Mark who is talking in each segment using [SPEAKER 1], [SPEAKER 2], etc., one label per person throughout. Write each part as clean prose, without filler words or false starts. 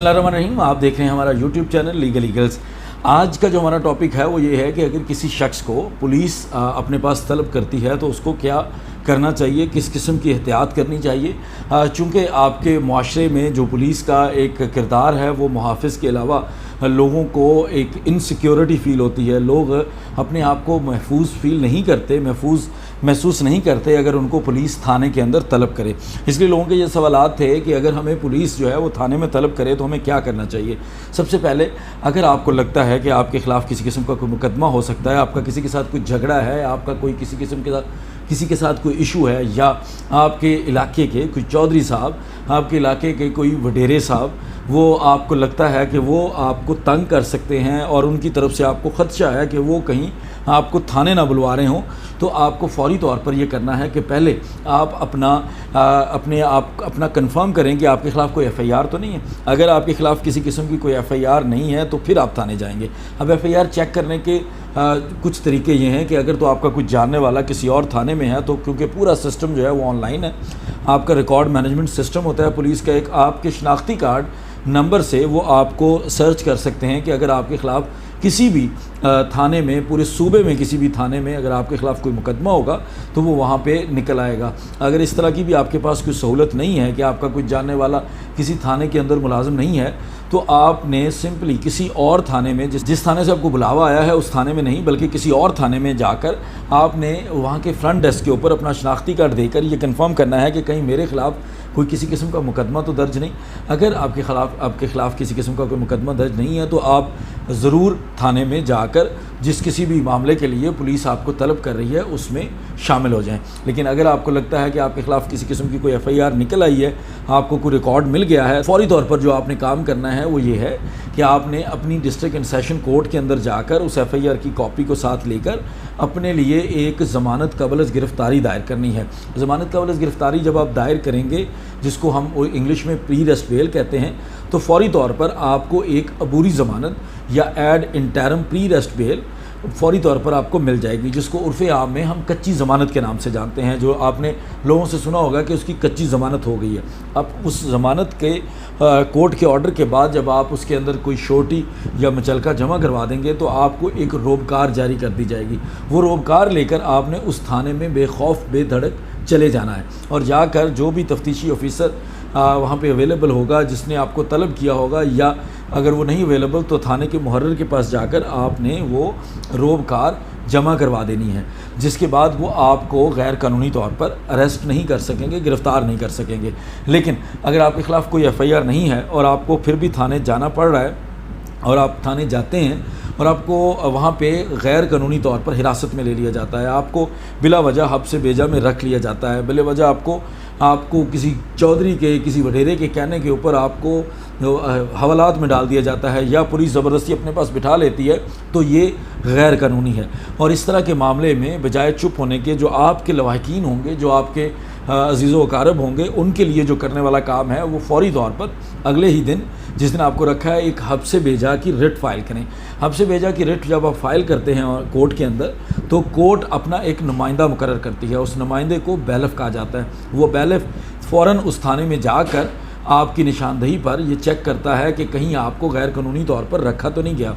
[SPEAKER 1] بسم اللہ الرحمن الرحیم، آپ دیکھ رہے ہیں ہمارا یوٹیوب چینل لیگل ایگلز۔ آج کا جو ہمارا ٹاپک ہے وہ یہ ہے کہ اگر کسی شخص کو پولیس اپنے پاس طلب کرتی ہے تو اس کو کیا کرنا چاہیے، کس قسم کی احتیاط کرنی چاہیے۔ چونکہ آپ کے معاشرے میں جو پولیس کا ایک کردار ہے وہ محافظ کے علاوہ لوگوں کو ایک انسیکیورٹی فیل ہوتی ہے، لوگ اپنے آپ کو محفوظ فیل نہیں کرتے، محسوس نہیں کرتے اگر ان کو پولیس تھانے کے اندر طلب کرے۔ اس لیے لوگوں کے یہ سوالات تھے کہ اگر ہمیں پولیس جو ہے وہ تھانے میں طلب کرے تو ہمیں کیا کرنا چاہیے۔ سب سے پہلے اگر آپ کو لگتا ہے کہ آپ کے خلاف کسی قسم کا کوئی مقدمہ ہو سکتا ہے، آپ کا کسی کے ساتھ کوئی جھگڑا ہے، آپ کا کوئی کسی کے ساتھ کوئی ایشو ہے، یا آپ کے علاقے کے کوئی چودھری صاحب، آپ کے علاقے کے کوئی وڈیرے صاحب، وہ آپ کو لگتا ہے کہ وہ آپ کو تنگ کر سکتے ہیں اور ان کی طرف سے آپ کو خدشہ ہے کہ وہ کہیں آپ کو تھانے نہ بلوا رہے ہوں، تو آپ کو فوری طور پر یہ کرنا ہے کہ پہلے آپ اپنا کنفرم کریں کہ آپ کے خلاف کوئی ایف آئی آر تو نہیں ہے۔ اگر آپ کے خلاف کسی قسم کی کوئی ایف آئی آر نہیں ہے تو پھر آپ تھانے جائیں گے۔ اب ایف آئی آر چیک کرنے کے کچھ طریقے یہ ہیں کہ اگر تو آپ کا کوئی جاننے والا کسی اور تھانے میں ہے تو کیونکہ پورا سسٹم جو ہے وہ آن لائن ہے، آپ کا ریکارڈ مینجمنٹ سسٹم ہوتا ہے پولیس کا، ایک آپ کے شناختی کارڈ نمبر سے وہ آپ کو سرچ کر سکتے ہیں کہ اگر آپ کے خلاف کسی بھی تھانے میں، پورے صوبے میں کسی بھی تھانے میں اگر آپ کے خلاف کوئی مقدمہ ہوگا تو وہ وہاں پہ نکل آئے گا۔ اگر اس طرح کی بھی آپ کے پاس کوئی سہولت نہیں ہے کہ آپ کا کوئی جاننے والا کسی تھانے کے اندر ملازم نہیں ہے، تو آپ نے سمپلی کسی اور تھانے میں، جس تھانے سے آپ کو بلاوا آیا ہے اس تھانے میں نہیں بلکہ کسی اور تھانے میں جا کر آپ نے وہاں کے فرنٹ ڈیسک کے اوپر اپنا شناختی کارڈ دے کر یہ کنفرم کرنا ہے کہ کہیں میرے خلاف کوئی کسی قسم کا مقدمہ تو درج نہیں۔ اگر آپ کے خلاف کسی قسم کا کوئی مقدمہ درج نہیں ہے تو آپ ضرور تھانے میں جا کر جس کسی بھی معاملے کے لیے پولیس آپ کو طلب کر رہی ہے اس میں شامل ہو جائیں۔ لیکن اگر آپ کو لگتا ہے کہ آپ کے خلاف کسی قسم کی کوئی ایف آئی آر نکل آئی ہے، آپ کو کوئی ریکارڈ مل گیا ہے، فوری طور پر جو آپ نے کام کرنا ہے وہ یہ ہے کہ آپ نے اپنی ڈسٹرکٹ اینڈ سیشن کورٹ کے اندر جا کر اس ایف آئی آر کی کاپی کو ساتھ لے کر اپنے لیے ایک ضمانت قبل از گرفتاری دائر کرنی ہے۔ ضمانت قبل از گرفتاری جب آپ دائر کریں گے، جس کو ہم انگلش میں پری ریسٹ بیل کہتے ہیں، تو فوری طور پر آپ کو ایک عبوری ضمانت یا ایڈ انٹرم پری ریسٹ بیل فوری طور پر آپ کو مل جائے گی، جس کو عرف عام میں ہم کچی ضمانت کے نام سے جانتے ہیں، جو آپ نے لوگوں سے سنا ہوگا کہ اس کی کچی ضمانت ہو گئی ہے۔ اب اس ضمانت کے کورٹ کے آرڈر کے بعد جب آپ اس کے اندر کوئی شورٹی یا مچلکہ جمع کروا دیں گے تو آپ کو ایک روبکار جاری کر دی جائے گی۔ وہ روبکار لے کر آپ نے اس تھانے میں بے خوف بے دھڑک چلے جانا ہے اور جا کر جو بھی تفتیشی آفیسر وہاں پہ اویلیبل ہوگا، جس نے آپ کو طلب کیا ہوگا، یا اگر وہ نہیں اویلیبل تو تھانے کے محرر کے پاس جا کر آپ نے وہ روبکار جمع کروا دینی ہے، جس کے بعد وہ آپ کو غیر قانونی طور پر اریسٹ نہیں کر سکیں گے، گرفتار نہیں کر سکیں گے۔ لیکن اگر آپ کے خلاف کوئی ایف آئی آر نہیں ہے اور آپ کو پھر بھی تھانے جانا پڑ رہا ہے اور آپ تھانے جاتے ہیں اور آپ کو وہاں پہ غیر قانونی طور پر حراست میں لے لیا جاتا ہے، آپ کو بلا وجہ حبس بیجا میں رکھ لیا جاتا ہے، بلا وجہ آپ کو کسی چودھری کے، کسی وڈیرے کے کہنے کے اوپر آپ کو حوالات میں ڈال دیا جاتا ہے، یا پولیس زبردستی اپنے پاس بٹھا لیتی ہے، تو یہ غیر قانونی ہے۔ اور اس طرح کے معاملے میں بجائے چپ ہونے کے، جو آپ کے لواحقین ہوں گے، جو آپ کے عزیز و اقارب ہوں گے، ان کے لیے جو کرنے والا کام ہے وہ فوری طور پر اگلے ہی دن، جس دن آپ کو رکھا ہے، ایک حبس بیجا کی رٹ فائل کریں۔ حبس بیجا کی رٹ جب آپ فائل کرتے ہیں کورٹ کے اندر تو کورٹ اپنا ایک نمائندہ مقرر کرتی ہے، اس نمائندے کو بیلف کہا جاتا ہے۔ وہ بیلف فوراً اس تھانے میں جا کر آپ کی نشاندہی پر یہ چیک کرتا ہے کہ کہیں آپ کو غیر قانونی طور پر رکھا تو نہیں گیا۔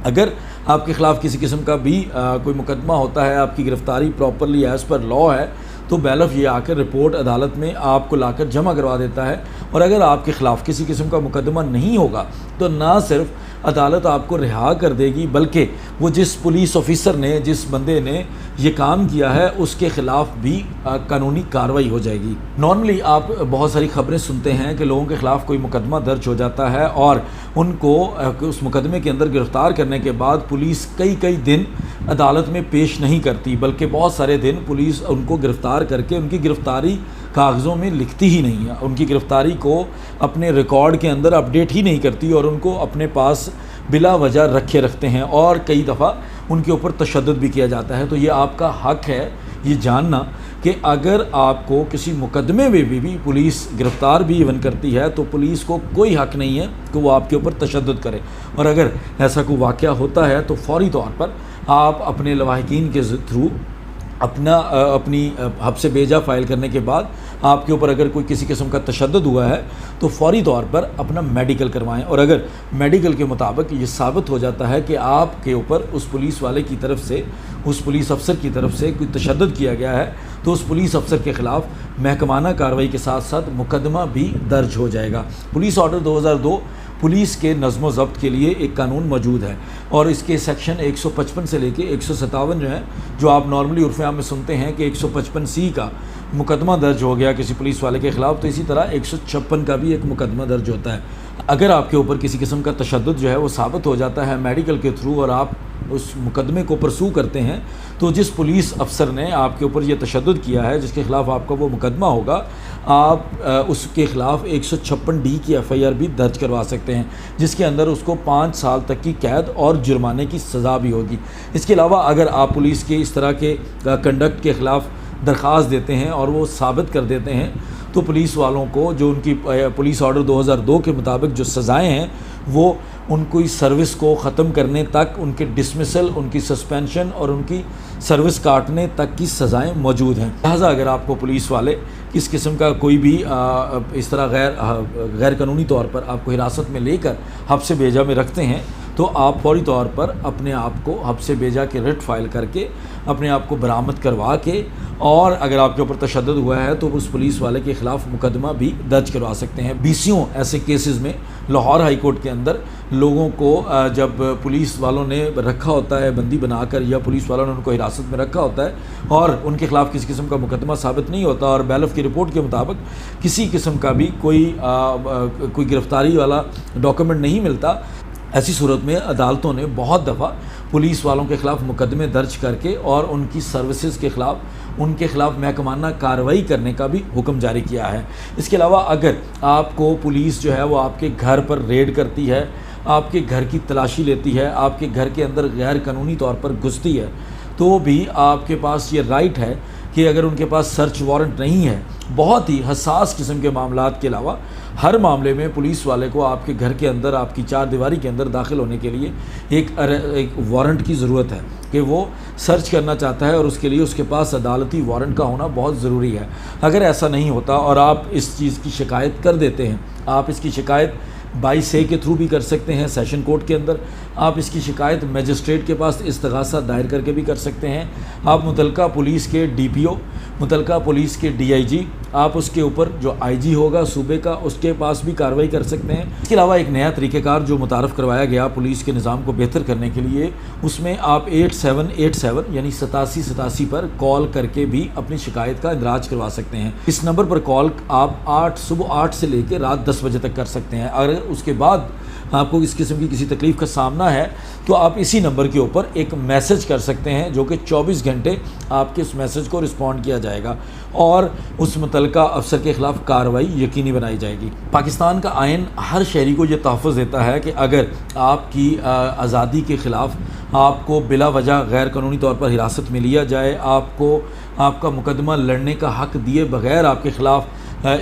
[SPEAKER 1] اگر آپ کے خلاف کسی قسم کا بھی کوئی مقدمہ ہوتا ہے، آپ کی گرفتاری پراپرلی ایز پر لاء ہے، تو بیلف یہ آ کر رپورٹ عدالت میں آپ کو لا کر جمع کروا دیتا ہے۔ اور اگر آپ کے خلاف کسی قسم کا مقدمہ نہیں ہوگا تو نہ صرف عدالت آپ کو رہا کر دے گی، بلکہ وہ جس پولیس آفیسر نے، جس بندے نے یہ کام کیا ہے، اس کے خلاف بھی قانونی کارروائی ہو جائے گی۔ نارملی آپ بہت ساری خبریں سنتے ہیں کہ لوگوں کے خلاف کوئی مقدمہ درج ہو جاتا ہے اور ان کو اس مقدمے کے اندر گرفتار کرنے کے بعد پولیس کئی دن عدالت میں پیش نہیں کرتی، بلکہ بہت سارے دن پولیس ان کو گرفتار کر کے ان کی گرفتاری کاغذوں میں لکھتی ہی نہیں ہے، ان کی گرفتاری کو اپنے ریکارڈ کے اندر اپڈیٹ ہی نہیں کرتی اور ان کو اپنے پاس بلا وجہ رکھے رکھتے ہیں، اور کئی دفعہ ان کے اوپر تشدد بھی کیا جاتا ہے۔ تو یہ آپ کا حق ہے یہ جاننا کہ اگر آپ کو کسی مقدمے میں بھی پولیس گرفتار بھی ایون کرتی ہے تو پولیس کو کوئی حق نہیں ہے کہ وہ آپ کے اوپر تشدد کرے، اور اگر ایسا کوئی واقعہ ہوتا ہے تو فوری طور پر آپ اپنے لواحقین کے تھرو اپنی حبس بیجا فائل کرنے کے بعد آپ کے اوپر اگر کوئی کسی قسم کا تشدد ہوا ہے تو فوری طور پر اپنا میڈیکل کروائیں، اور اگر میڈیکل کے مطابق یہ ثابت ہو جاتا ہے کہ آپ کے اوپر اس پولیس والے کی طرف سے، اس پولیس افسر کی طرف سے کوئی تشدد کیا گیا ہے، تو اس پولیس افسر کے خلاف محکمانہ کارروائی کے ساتھ ساتھ مقدمہ بھی درج ہو جائے گا۔ پولیس آرڈر 2002 پولیس کے نظم و ضبط کے لیے ایک قانون موجود ہے، اور اس کے سیکشن 155 سے لے کے 157 جو ہے، جو آپ نارملی عرف عام میں سنتے ہیں کہ 155C کا مقدمہ درج ہو گیا کسی پولیس والے کے خلاف، تو اسی طرح 156 کا بھی ایک مقدمہ درج ہوتا ہے۔ اگر آپ کے اوپر کسی قسم کا تشدد جو ہے وہ ثابت ہو جاتا ہے میڈیکل کے تھرو، اور آپ اس مقدمے کو پرسو کرتے ہیں، تو جس پولیس افسر نے آپ کے اوپر یہ تشدد کیا ہے، جس کے خلاف آپ کا وہ مقدمہ ہوگا، آپ اس کے خلاف 156D کی FIR بھی درج کروا سکتے ہیں، جس کے اندر اس کو 5 سال تک کی قید اور جرمانے کی سزا بھی ہوگی۔ اس کے علاوہ اگر آپ پولیس کے اس طرح کے کنڈکٹ کے خلاف درخواست دیتے ہیں اور وہ ثابت کر دیتے ہیں، تو پولیس والوں کو جو ان کی پولیس آرڈر 2002 کے مطابق جو سزائیں ہیں، وہ ان کی سروس کو ختم کرنے تک، ان کے ڈسمسل، ان کی سسپینشن اور ان کی سروس کاٹنے تک کی سزائیں موجود ہیں۔ لہٰذا اگر آپ کو پولیس والے کس قسم کا کوئی بھی اس طرح غیر قانونی طور پر آپ کو حراست میں لے کر حبس بیجا میں رکھتے ہیں، تو آپ فوری طور پر اپنے آپ کو حبس بیجا کے ریٹ فائل کر کے اپنے آپ کو برآمد کروا کے، اور اگر آپ کے اوپر تشدد ہوا ہے تو اس پولیس والے کے خلاف مقدمہ بھی درج کروا سکتے ہیں۔ 20 ایسے کیسز میں لاہور ہائی کورٹ کے اندر لوگوں کو جب پولیس والوں نے رکھا ہوتا ہے بندی بنا کر، یا پولیس والوں نے ان کو حراست میں رکھا ہوتا ہے اور ان کے خلاف کسی قسم کا مقدمہ ثابت نہیں ہوتا، اور بیلف کی رپورٹ کے مطابق کسی قسم کا بھی کوئی گرفتاری والا ڈاکومنٹ نہیں ملتا، ایسی صورت میں عدالتوں نے بہت دفعہ پولیس والوں کے خلاف مقدمے درج کر کے اور ان کی سروسز کے خلاف، ان کے خلاف محکمانہ کارروائی کرنے کا بھی حکم جاری کیا ہے۔ اس کے علاوہ اگر آپ کو پولیس جو ہے وہ آپ کے گھر پر ریڈ کرتی ہے، آپ کے گھر کی تلاشی لیتی ہے، آپ کے گھر کے اندر غیر قانونی طور پر گھستی ہے، تو بھی آپ کے پاس یہ رائٹ ہے کہ اگر ان کے پاس سرچ وارنٹ نہیں ہے، بہت ہی حساس قسم کے معاملات کے علاوہ ہر معاملے میں پولیس والے کو آپ کے گھر کے اندر، آپ کی چار دیواری کے اندر داخل ہونے کے لیے ایک وارنٹ کی ضرورت ہے کہ وہ سرچ کرنا چاہتا ہے، اور اس کے لیے اس کے پاس عدالتی وارنٹ کا ہونا بہت ضروری ہے۔ اگر ایسا نہیں ہوتا اور آپ اس چیز کی شکایت کر دیتے ہیں، آپ اس کی شکایت 22A کے تھرو بھی کر سکتے ہیں سیشن کورٹ کے اندر، آپ اس کی شکایت میجسٹریٹ کے پاس استغاثہ دائر کر کے بھی کر سکتے ہیں، آپ متعلقہ پولیس کے DPO، متعلقہ پولیس کے DIG، آپ اس کے اوپر جو IG ہوگا صوبے کا، اس کے پاس بھی کارروائی کر سکتے ہیں۔ اس کے علاوہ ایک نیا طریقہ کار جو متعارف کروایا گیا پولیس کے نظام کو بہتر کرنے کے لیے، اس میں آپ 8787 یعنی 8787 پر کال کر کے بھی اپنی شکایت کا اندراج کروا سکتے ہیں۔ اس نمبر پر کال آپ صبح 8 سے لے کے رات 10 بجے تک کر سکتے ہیں۔ اگر اس کے بعد آپ کو اس قسم کی کسی تکلیف کا سامنا ہے تو آپ اسی نمبر کے اوپر ایک میسج کر سکتے ہیں، جو کہ 24 گھنٹے آپ کے اس میسج کو رسپونڈ کیا جائے گا اور اس متعلقہ افسر کے خلاف کارروائی یقینی بنائی جائے گی۔ پاکستان کا آئین ہر شہری کو یہ تحفظ دیتا ہے کہ اگر آپ کی آزادی کے خلاف آپ کو بلا وجہ غیر قانونی طور پر حراست میں لیا جائے، آپ کو آپ کا مقدمہ لڑنے کا حق دیے بغیر آپ کے خلاف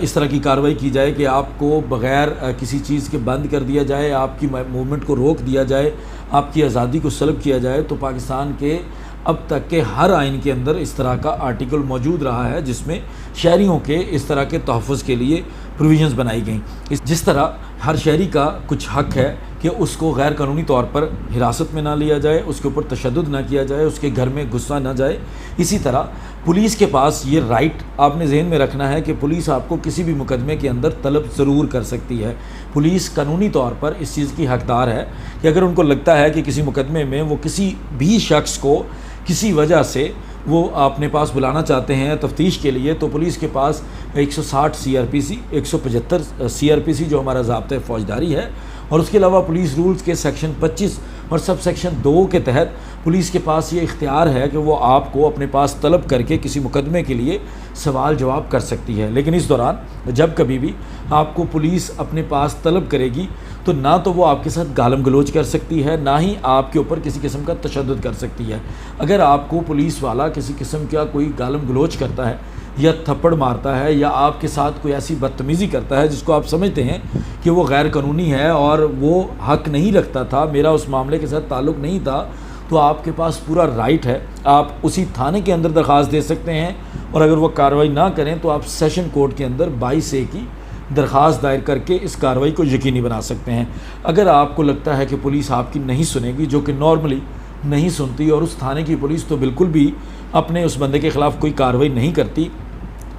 [SPEAKER 1] اس طرح کی کارروائی کی جائے کہ آپ کو بغیر کسی چیز کے بند کر دیا جائے، آپ کی موومنٹ کو روک دیا جائے، آپ کی آزادی کو سلب کیا جائے، تو پاکستان کے اب تک کے ہر آئین کے اندر اس طرح کا آرٹیکل موجود رہا ہے جس میں شہریوں کے اس طرح کے تحفظ کے لیے پروویژنز بنائی گئیں۔ جس طرح ہر شہری کا کچھ حق ہے کہ اس کو غیر قانونی طور پر حراست میں نہ لیا جائے، اس کے اوپر تشدد نہ کیا جائے، اس کے گھر میں گھسا نہ جائے، اسی طرح پولیس کے پاس یہ رائٹ آپ نے ذہن میں رکھنا ہے کہ پولیس آپ کو کسی بھی مقدمے کے اندر طلب ضرور کر سکتی ہے۔ پولیس قانونی طور پر اس چیز کی حقدار ہے کہ اگر ان کو لگتا ہے کہ کسی مقدمے میں وہ کسی بھی شخص کو کسی وجہ سے وہ اپنے پاس بلانا چاہتے ہیں تفتیش کے لیے، تو پولیس کے پاس 160 CRPC، 175 CRPC جو ہمارا ضابطۂ فوجداری ہے، اور اس کے علاوہ پولیس رولز کے سیکشن 25 اور سب سیکشن 2 کے تحت پولیس کے پاس یہ اختیار ہے کہ وہ آپ کو اپنے پاس طلب کر کے کسی مقدمے کے لیے سوال جواب کر سکتی ہے۔ لیکن اس دوران جب کبھی بھی آپ کو پولیس اپنے پاس طلب کرے گی تو نہ تو وہ آپ کے ساتھ گالم گلوچ کر سکتی ہے، نہ ہی آپ کے اوپر کسی قسم کا تشدد کر سکتی ہے۔ اگر آپ کو پولیس والا کسی قسم کا کوئی گالم گلوچ کرتا ہے یا تھپڑ مارتا ہے یا آپ کے ساتھ کوئی ایسی بدتمیزی کرتا ہے جس کو آپ سمجھتے ہیں کہ وہ غیر قانونی ہے اور وہ حق نہیں رکھتا تھا، میرا اس معاملے کے ساتھ تعلق نہیں تھا، تو آپ کے پاس پورا رائٹ ہے، آپ اسی تھانے کے اندر درخواست دے سکتے ہیں، اور اگر وہ کارروائی نہ کریں تو آپ سیشن کورٹ کے اندر 22A کی درخواست دائر کر کے اس کارروائی کو یقینی بنا سکتے ہیں۔ اگر آپ کو لگتا ہے کہ پولیس آپ کی نہیں سنے گی، جو کہ نارملی نہیں سنتی، اور اس تھانے کی پولیس تو بالکل بھی اپنے اس بندے کے خلاف کوئی کارروائی نہیں کرتی،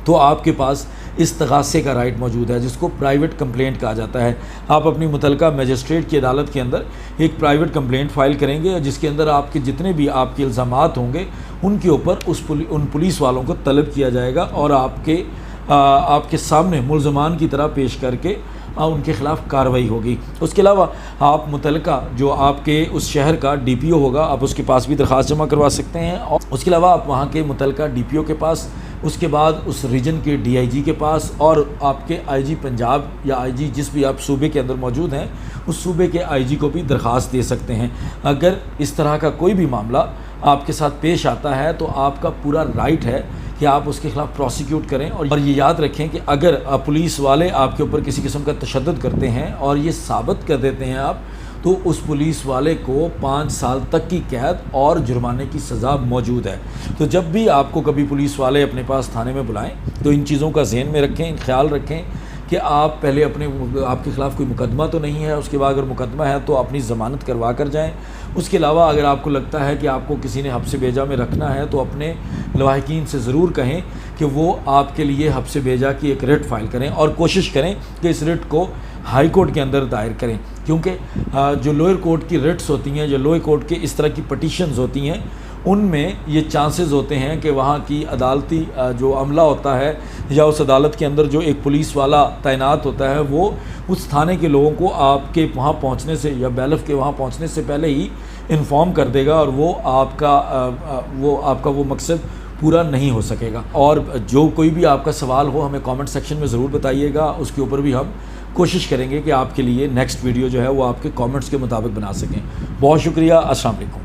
[SPEAKER 1] تو آپ کے پاس استغاثے کا رائٹ موجود ہے، جس کو پرائیویٹ کمپلینٹ کہا جاتا ہے۔ آپ اپنی متعلقہ میجسٹریٹ کی عدالت کے اندر ایک پرائیویٹ کمپلینٹ فائل کریں گے، جس کے اندر آپ کے جتنے بھی آپ کے الزامات ہوں گے ان کے اوپر ان پولیس والوں کو طلب کیا جائے گا، اور آپ کے سامنے ملزمان کی طرح پیش کر کے ان کے خلاف کارروائی ہوگی۔ اس کے علاوہ آپ متعلقہ جو آپ کے اس شہر کا DPO ہوگا، آپ اس کے پاس بھی درخواست جمع کروا سکتے ہیں، اور اس کے علاوہ آپ وہاں کے متعلقہ DPO کے پاس، اس کے بعد اس ریجن کے DIG کے پاس، اور آپ کے IG پنجاب یا IG جس بھی آپ صوبے کے اندر موجود ہیں اس صوبے کے IG کو بھی درخواست دے سکتے ہیں۔ اگر اس طرح کا کوئی بھی معاملہ آپ کے ساتھ پیش آتا ہے تو آپ کا پورا رائٹ ہے کہ آپ اس کے خلاف پروسیکیوٹ کریں، اور یہ یاد رکھیں کہ اگر پولیس والے آپ کے اوپر کسی قسم کا تشدد کرتے ہیں اور یہ ثابت کر دیتے ہیں آپ، تو اس پولیس والے کو 5 سال تک کی قید اور جرمانے کی سزا موجود ہے۔ تو جب بھی آپ کو کبھی پولیس والے اپنے پاس تھانے میں بلائیں تو ان چیزوں کا ذہن میں رکھیں، خیال رکھیں کہ آپ پہلے آپ کے خلاف کوئی مقدمہ تو نہیں ہے، اس کے بعد اگر مقدمہ ہے تو اپنی ضمانت کروا کر جائیں۔ اس کے علاوہ اگر آپ کو لگتا ہے کہ آپ کو کسی نے حبس بیجا میں رکھنا ہے تو اپنے لواحقین سے ضرور کہیں کہ وہ آپ کے لیے حبس بیجا کی ایک ریٹ فائل کریں، اور کوشش کریں کہ اس ریٹ کو ہائی کورٹ کے اندر دائر کریں، کیونکہ جو لوئر کورٹ کی ریٹس ہوتی ہیں، جو لوئر کورٹ کے اس طرح کی پٹیشنز ہوتی ہیں، ان میں یہ چانسز ہوتے ہیں کہ وہاں کی عدالتی جو عملہ ہوتا ہے یا اس عدالت کے اندر جو ایک پولیس والا تعینات ہوتا ہے، وہ اس تھانے کے لوگوں کو آپ کے وہاں پہنچنے سے یا بیلف کے وہاں پہنچنے سے پہلے ہی انفارم کر دے گا، اور وہ آپ کا وہ مقصد پورا نہیں ہو سکے گا۔ اور جو کوئی بھی آپ کا سوال ہو ہمیں کامنٹ سیکشن میں ضرور بتائیے گا، اس کے اوپر بھی ہم کوشش کریں گے کہ آپ کے لیے نیکسٹ ویڈیو جو ہے وہ آپ کے کامنٹس کے مطابق بنا سکیں۔ بہت شکریہ، السلام علیکم۔